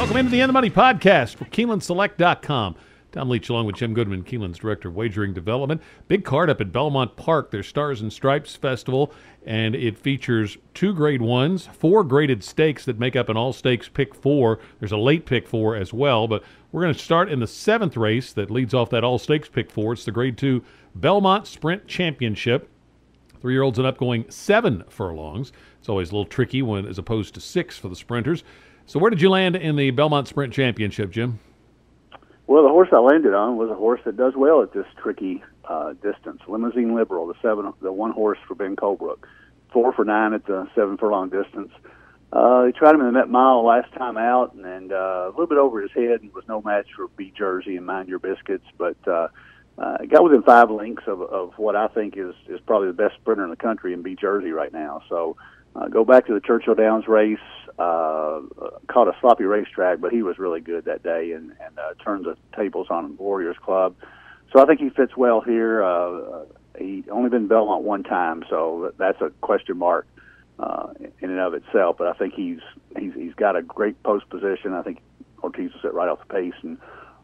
Welcome into the End of the Money podcast for KeenelandSelect.com. Tom Leach along with Jim Goodman, Keeneland's Director of Wagering Development. Big card up at Belmont Park, their Stars and Stripes Festival, and it features 2 Grade 1s, 4 graded stakes that make up an all-stakes pick 4. There's a late pick 4 as well, but we're going to start in the 7th race that leads off that all-stakes pick 4. It's the Grade 2 Belmont Sprint Championship. 3-year-olds and up going 7 furlongs. It's always a little tricky when as opposed to 6 for the sprinters. So where did you land in the Belmont Sprint Championship, Jim? Well, the horse I landed on was a horse that does well at this tricky distance. Limousine Liberal, the one horse for Ben Colebrook. 4 for 9 at the 7 furlong distance. He tried him in the net mile last time out, and a little bit over his head, and was no match for B Jersey and Mind Your Biscuits, but got within 5 lengths of what I think is probably the best sprinter in the country in B Jersey right now. So go back to the Churchill Downs race. Caught a sloppy racetrack, but he was really good that day and turned the tables on Warriors Club. So I think he fits well here. He only been Belmont one time, so that's a question mark in and of itself. But I think he's got a great post position. I think Ortiz will sit right off the pace and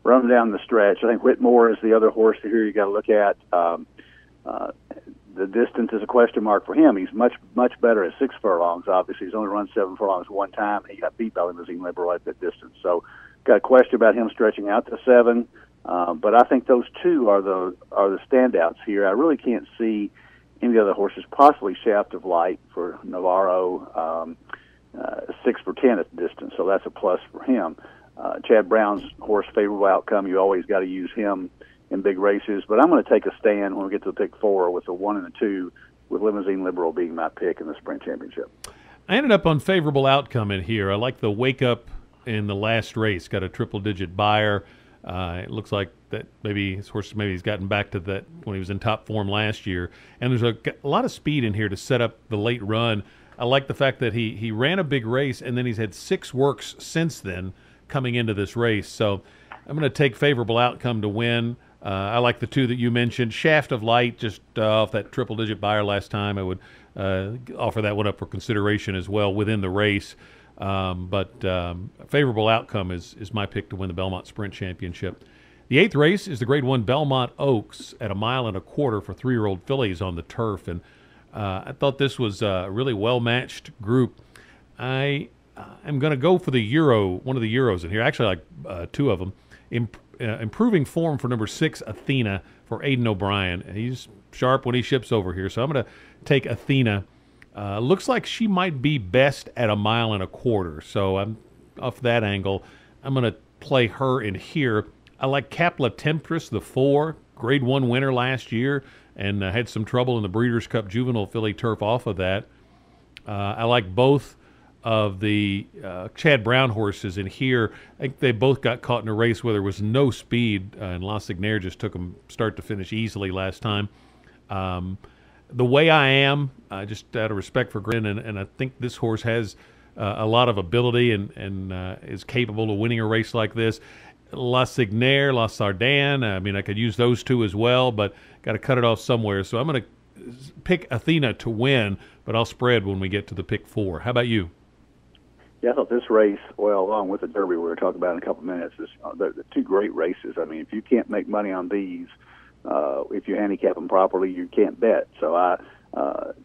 run down the stretch. I think Whitmore is the other horse here you got to look at. The distance is a question mark for him. He's much better at 6 furlongs. Obviously, he's only run 7 furlongs one time. He got beat by Limousine Liberal at that distance. So, got a question about him stretching out to 7. But I think those 2 are the standouts here. I really can't see any other horses. Possibly Shaft of Light for Navarro, 6 for 10 at the distance. So that's a plus for him. Chad Brown's horse, Favorable Outcome. You always got to use him in big races, but I'm going to take a stand when we get to the pick 4 with the 1 and the 2, with Limousine Liberal being my pick in the Sprint Championship. I ended up on Favorable Outcome in here. I like the wake up in the last race. Got a triple-digit buyer. It looks like that maybe his horse he's gotten back to that when he was in top form last year. And there's a lot of speed in here to set up the late run. I like the fact that he ran a big race, and then he's had 6 works since then coming into this race. So I'm going to take Favorable Outcome to win. I like the 2 that you mentioned. Shaft of Light, just off that triple-digit buyer last time. I would offer that one up for consideration as well within the race. But Favorable Outcome is my pick to win the Belmont Sprint Championship. The 8th race is the Grade 1 Belmont Oaks at 1.25 miles for 3-year-old fillies on the turf. And I thought this was a really well-matched group. I am going to go for the Euro, one of the Euros in here. Actually, I like 2 of them. Improving form for number 6, Athena, for Aidan O'Brien. He's sharp when he ships over here, so I'm going to take Athena. Looks like she might be best at 1.25 miles, so I'm off that angle. I'm going to play her in here. I like Capla Temptress, the 4, Grade 1 winner last year, and had some trouble in the Breeders' Cup Juvenile filly turf off of that. I like both of the Chad Brown horses in here. I think they both got caught in a race where there was no speed, and La Signaire just took them start to finish easily last time. The Way I Am, just out of respect for Grin, and I think this horse has a lot of ability and is capable of winning a race like this. La Signaire, La Sardane, I mean, I could use those 2 as well, but got to cut it off somewhere. So I'm going to pick Athena to win, but I'll spread when we get to the pick 4. How about you? Yeah, I thought this race, well, along with the Derby we were talking about in a couple of minutes, is the 2 great races. I mean, if you can't make money on these, if you handicap them properly, you can't bet. So I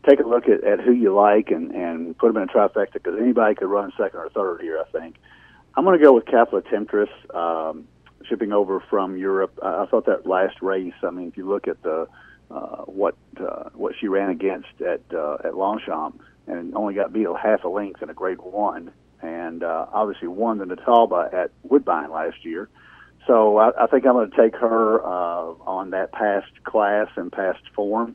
take a look at who you like and put them in a trifecta, because anybody could run 2nd or 3rd here, I think. I'm going to go with Capla Temptress, shipping over from Europe. I thought that last race, I mean, if you look at the what she ran against at Longchamp, and only got beat 1/2 length in a Grade 1, and obviously won the Natalba at Woodbine last year. So I think I'm going to take her on that past class and past form.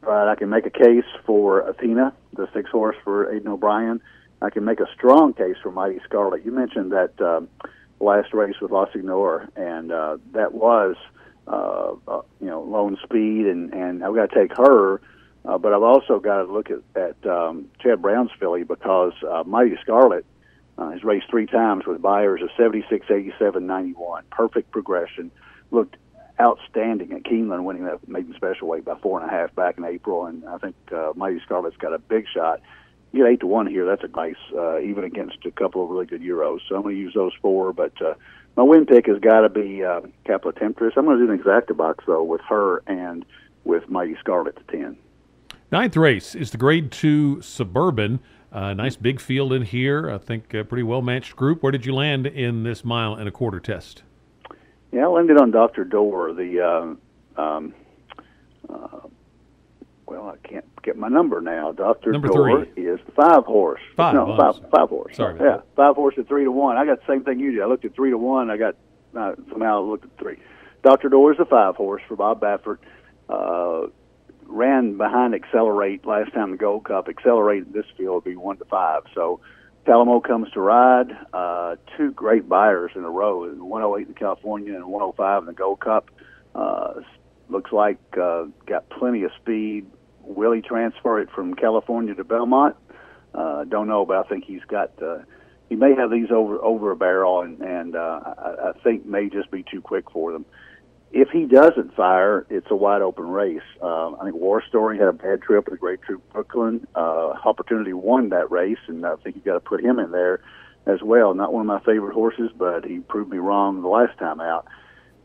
But I can make a case for Athena, the 6 horse for Aidan O'Brien. I can make a strong case for Mighty Scarlet. You mentioned that last race with La Signore, and that was lone speed, and I've got to take her. But I've also got to look at Chad Brown's filly, because Mighty Scarlet has raced 3 times with buyers of 76, 87, 91. Perfect progression. Looked outstanding at Keeneland, winning that maiden special weight by 4.5 back in April. And I think Mighty Scarlet's got a big shot. You get 8-1 here. That's a nice, even against a couple of really good Euros. So I'm going to use those 4. But my win pick has got to be Capilla Temptress. I'm going to do an exacta box though with her and with Mighty Scarlet to 10. Ninth race is the Grade 2 Suburban. Nice big field in here. I think a pretty well-matched group. Where did you land in this 1.25 mile test? Yeah, I landed on Dr. Door. Well, I can't get my number now. Dr. Number Door 3 is the 5 horse. Five. No, five horse. Sorry. Yeah, 5 horse at 3-1. I got the same thing you did. I looked at 3-1. I got somehow looked at 3. Dr. Door is the 5 horse for Bob Baffert. Ran behind Accelerate last time the Gold Cup. Accelerate in this field would be 1-5. So Palamo comes to ride. 2 great buyers in a row, 108 in California and 105 in the Gold Cup. Looks like got plenty of speed. Will he transfer it from California to Belmont? Don't know, but I think he's got. He may have these over a barrel, and I think may just be too quick for them. If he doesn't fire, it's a wide open race. I think War Story had a bad trip at the Great Troop Brooklyn. Opportunity won that race, and I think you've got to put him in there as well. Not one of my favorite horses, but he proved me wrong the last time out.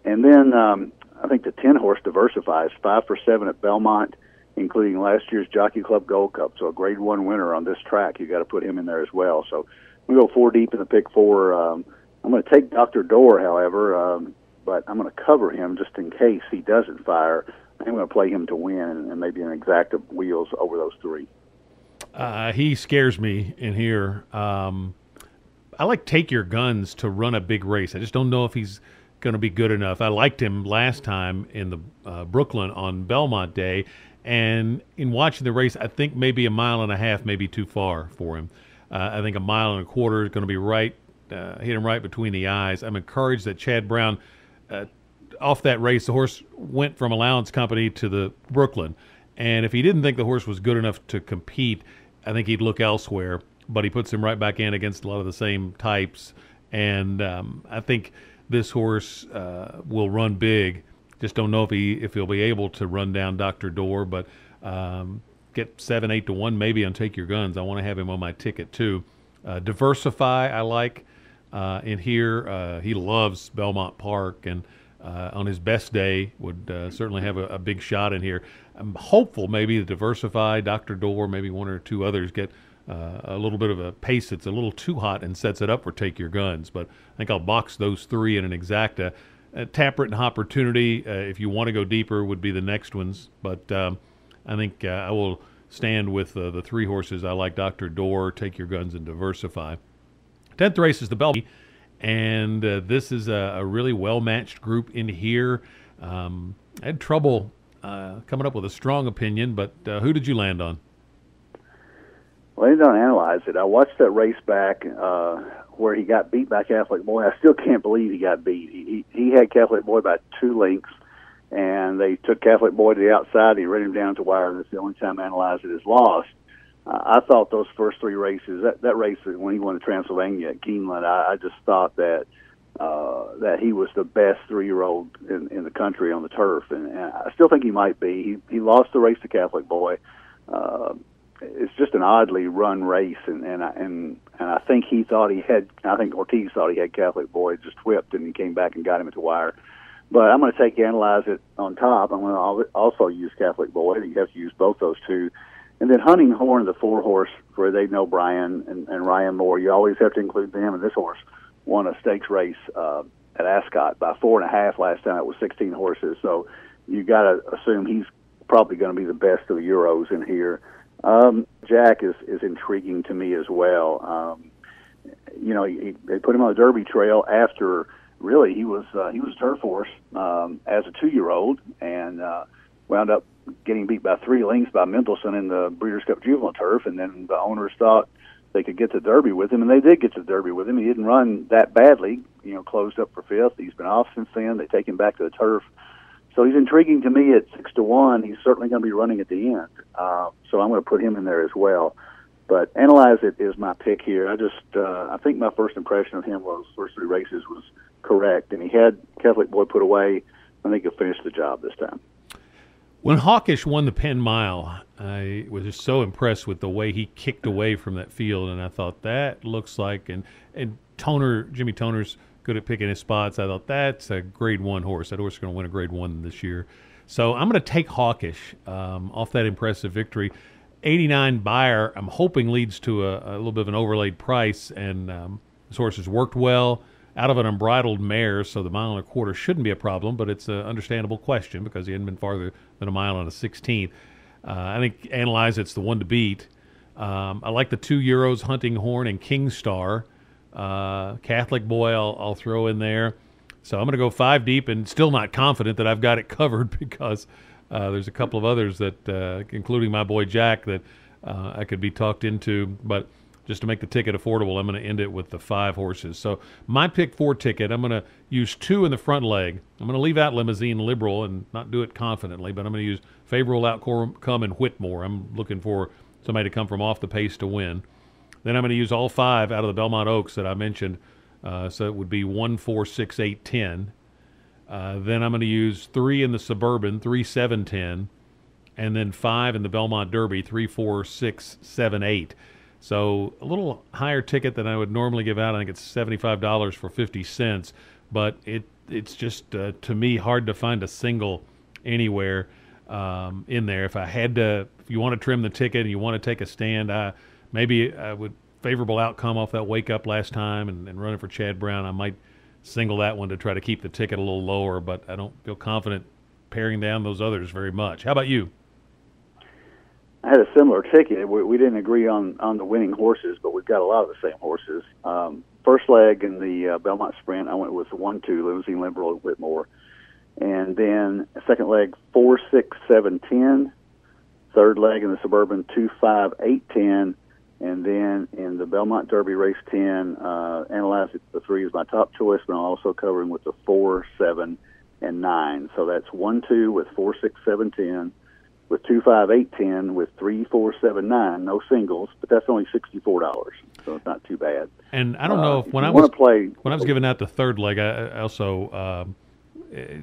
And then I think the 10 horse Diversifies 5 for 7 at Belmont, including last year's Jockey Club Gold Cup. So a Grade 1 winner on this track. You got to put him in there as well. So we go 4 deep in the pick 4. I'm going to take Dr. Door, however. But I'm going to cover him just in case he doesn't fire. I'm going to play him to win and maybe an exacta wheels over those 3. He scares me in here. I like Take Your Guns to run a big race. I just don't know if he's going to be good enough. I liked him last time in the Brooklyn on Belmont Day, and in watching the race, I think maybe 1.5 miles may be too far for him. I think 1.25 miles is going to be right, hit him right between the eyes. I'm encouraged that Chad Brown, off that race, the horse went from Allowance Company to the Brooklyn, and if he didn't think the horse was good enough to compete, I think he'd look elsewhere. But he puts him right back in against a lot of the same types, and I think this horse will run big. Just don't know if he'll be able to run down Dr. Door, but get 7-8-1 maybe on Take Your Guns. I want to have him on my ticket too. Diversify, I like. In here, he loves Belmont Park, and on his best day would certainly have a big shot in here. I'm hopeful maybe the Diversify, Dr. Door, maybe 1 or 2 others get a little bit of a pace that's a little too hot and sets it up for Take Your Guns. But I think I'll box those 3 in an exacta. Taproot and Opportunity, if you want to go deeper, would be the next ones. But I think I will stand with the 3 horses. I like Dr. Door, Take Your Guns, and Diversify. 10th race is the Belmont, and this is a really well-matched group in here. I had trouble coming up with a strong opinion, but who did you land on? Well, I didn't analyze it. I watched that race back where he got beat by Catholic Boy. I still can't believe he got beat. He had Catholic Boy by 2 lengths, and they took Catholic Boy to the outside. He ran him down to wire. That's the only time I analyzed it as lost. I thought those first 3 races, that race when he won the Transylvania at Keeneland, I just thought that he was the best 3-year-old in the country on the turf, and I still think he might be. He lost the race to Catholic Boy. It's just an oddly run race, and I think he thought he had. I think Ortiz thought he had Catholic Boy, just whipped, and he came back and got him at the wire. But I'm going to analyze it on top. I'm going to also use Catholic Boy. You have to use both those 2. And then Hunting Horn, the 4 horse for They'd Brian and Ryan Moore. You always have to include them. And this horse won a stakes race at Ascot by 4.5 last time. It was 16 horses. So you got to assume he's probably going to be the best of the Euros in here. Jack is intriguing to me as well. They put him on the Derby trail after really he was a turf horse as a 2-year-old and wound up getting beat by 3 lengths by Mendelssohn in the Breeders' Cup Juvenile Turf, and then the owners thought they could get the Derby with him, and they did get the Derby with him. He didn't run that badly, closed up for 5th. He's been off since then. They take him back to the turf. So he's intriguing to me at 6-1. He's certainly going to be running at the end. So I'm going to put him in there as well. But Analyze It is my pick here. I think my first impression of him was first 3 races was correct, and he had Catholic Boy put away. I think he'll finish the job this time. When Hawkish won the Penn Mile, I was just so impressed with the way he kicked away from that field, and I thought that looks like and Jimmy Toner's good at picking his spots. I thought that's a Grade 1 horse. That horse is going to win a Grade 1 this year. So I'm going to take Hawkish off that impressive victory. 89 Buyer, I'm hoping leads to a little bit of an overlaid price, and this horse has worked well out of an unbridled mare, so the 1.25 miles shouldn't be a problem, but it's an understandable question because he hadn't been farther than a mile on a 16th. I think Analyze It's the one to beat. I like the 2 Euros, Hunting Horn and King Star. Catholic Boy I'll throw in there. So I'm going to go 5 deep and still not confident that I've got it covered because there's a couple of others that, including my boy Jack, that I could be talked into. But just to make the ticket affordable, I'm going to end it with the 5 horses. So my pick 4 ticket, I'm going to use 2 in the front leg. I'm going to leave out Limousine Liberal and not do it confidently, but I'm going to use Favorable Outcome and Whitmore. I'm looking for somebody to come from off the pace to win. Then I'm going to use all 5 out of the Belmont Oaks that I mentioned. So it would be 1, 4, 6, 8, 10. Then I'm going to use 3 in the Suburban, 3, 7, 10. And then 5 in the Belmont Derby, 3, 4, 6, 7, 8. So a little higher ticket than I would normally give out. I think it's $75 for 50 cents. But it's just, to me, hard to find a single anywhere in there. If you want to trim the ticket and you want to take a stand, maybe I would Favorable Outcome off that wake up last time and run it for Chad Brown. I might single that one to try to keep the ticket a little lower, but I don't feel confident paring down those others very much. How about you? I had a similar ticket. We didn't agree on the winning horses, but we've got a lot of the same horses. First leg in the Belmont Sprint, I went with 1, 2, Limousine Liberal and Whitmore. And then second leg, 4, 6, 7, 10. Third leg in the Suburban, 2, 5, 8, 10. And then in the Belmont Derby race 10, Analyze It, the 3 is my top choice, but I'm also covering with the 4, 7, and 9. So that's 1, 2 with 4, 6, 7, 10, with 2, 5, 8, 10, with 3, 4, 7, 9. No singles, but that's only $64, so it's not too bad. And I don't know if when I was giving out the third leg, I also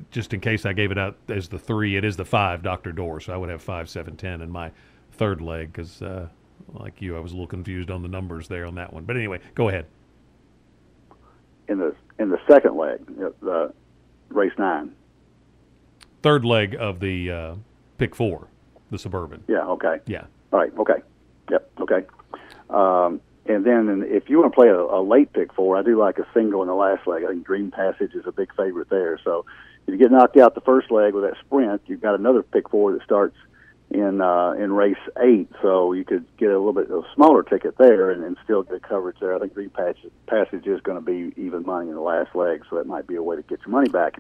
just in case I gave it out as the 3, it is the 5 Dr. Door, so I would have 5, 7, 10 in my third leg because. Like you, I was a little confused on the numbers there on that one. But anyway, go ahead. In the second leg, the race 9. Third leg of the pick 4, the Suburban. Yeah. Okay. Yeah. All right. Okay. Yep. Okay. And then if you want to play a late pick 4, I do like a single in the last leg. I think Dream Passage is a big favorite there. So if you get knocked out the first leg with that sprint, you've got another pick 4 that starts in race 8, so you could get a little bit of a smaller ticket there and still get coverage there. I think Green Passage is going to be even money in the last leg, so that might be a way to get your money back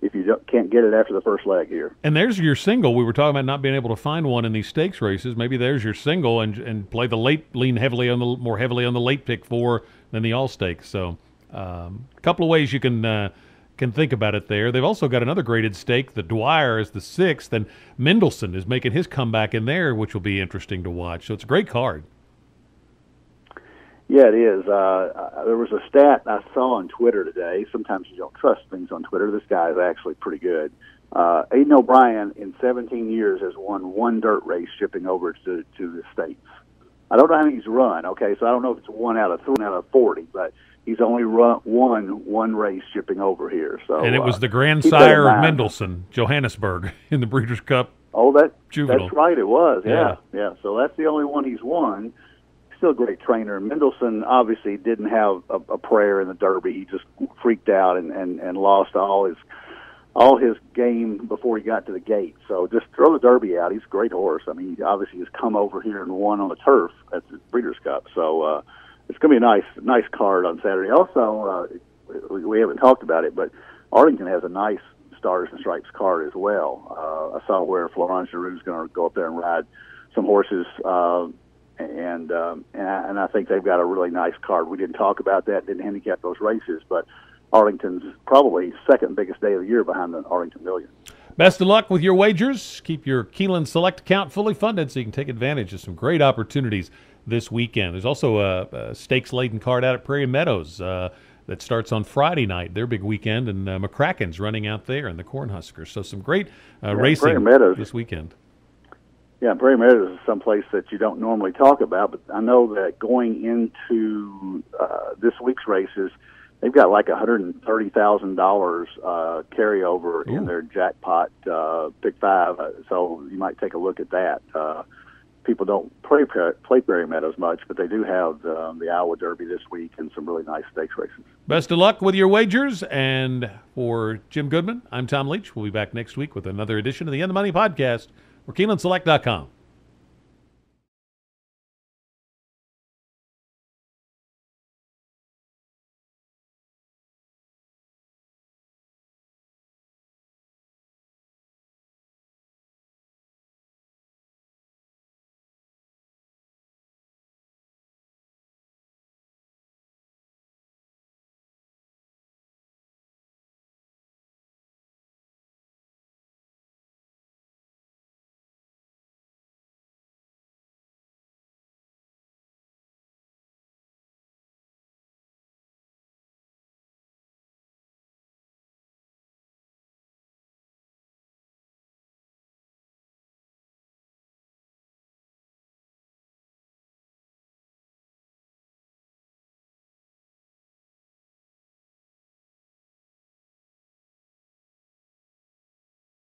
if you can't get it after the first leg here. And there's your single. We were talking about not being able to find one in these stakes races. Maybe there's your single and play the late, lean more heavily on the late pick 4 than the all stakes. So a couple of ways you can think about it there. They've also got another graded stake. The Dwyer is the 6th, and Mendelssohn is making his comeback in there, which will be interesting to watch. So it's a great card. Yeah, it is. There was a stat I saw on Twitter today. Sometimes you don't trust things on Twitter. This guy is actually pretty good. Aidan O'Brien, in 17 years, has won 1 dirt race shipping over to the States. I don't know how many he's run, okay, so I don't know if it's 1 out of 40, but he's only won 1 race shipping over here. So, and it was the grandsire of Mendelssohn, Johannesburg, in the Breeders' Cup. Oh, Juvenile. That's right, it was. Yeah. So that's the only one he's won. Still a great trainer. Mendelssohn obviously didn't have a prayer in the Derby. He just freaked out and lost all his game before he got to the gate. So just throw the Derby out. He's a great horse. I mean, he obviously has come over here and won on the turf at the Breeders' Cup. So it's going to be a nice card on Saturday. Also, we haven't talked about it, but Arlington has a nice Stars and Stripes card as well. I saw where Florent Giroux is going to go up there and ride some horses, and I think they've got a really nice card. We didn't talk about that, didn't handicap those races, but Arlington's probably second biggest day of the year behind the Arlington Million. Best of luck with your wagers. Keep your Keeneland Select account fully funded so you can take advantage of some great opportunities this weekend. There's also a stakes-laden card out at Prairie Meadows. that starts on Friday night, their big weekend, and McCracken's running out there and the Cornhuskers. So some great racing this weekend. Yeah, Prairie Meadows is someplace that you don't normally talk about, but I know that going into this week's races, they've got like $130,000 carryover in their jackpot pick 5, so you might take a look at that. People don't play Prairie Meadows much, but they do have the Iowa Derby this week and some really nice stakes races. Best of luck with your wagers. And for Jim Goodman, I'm Tom Leach. We'll be back next week with another edition of the In the Money Podcast, or KeenelandSelect.com.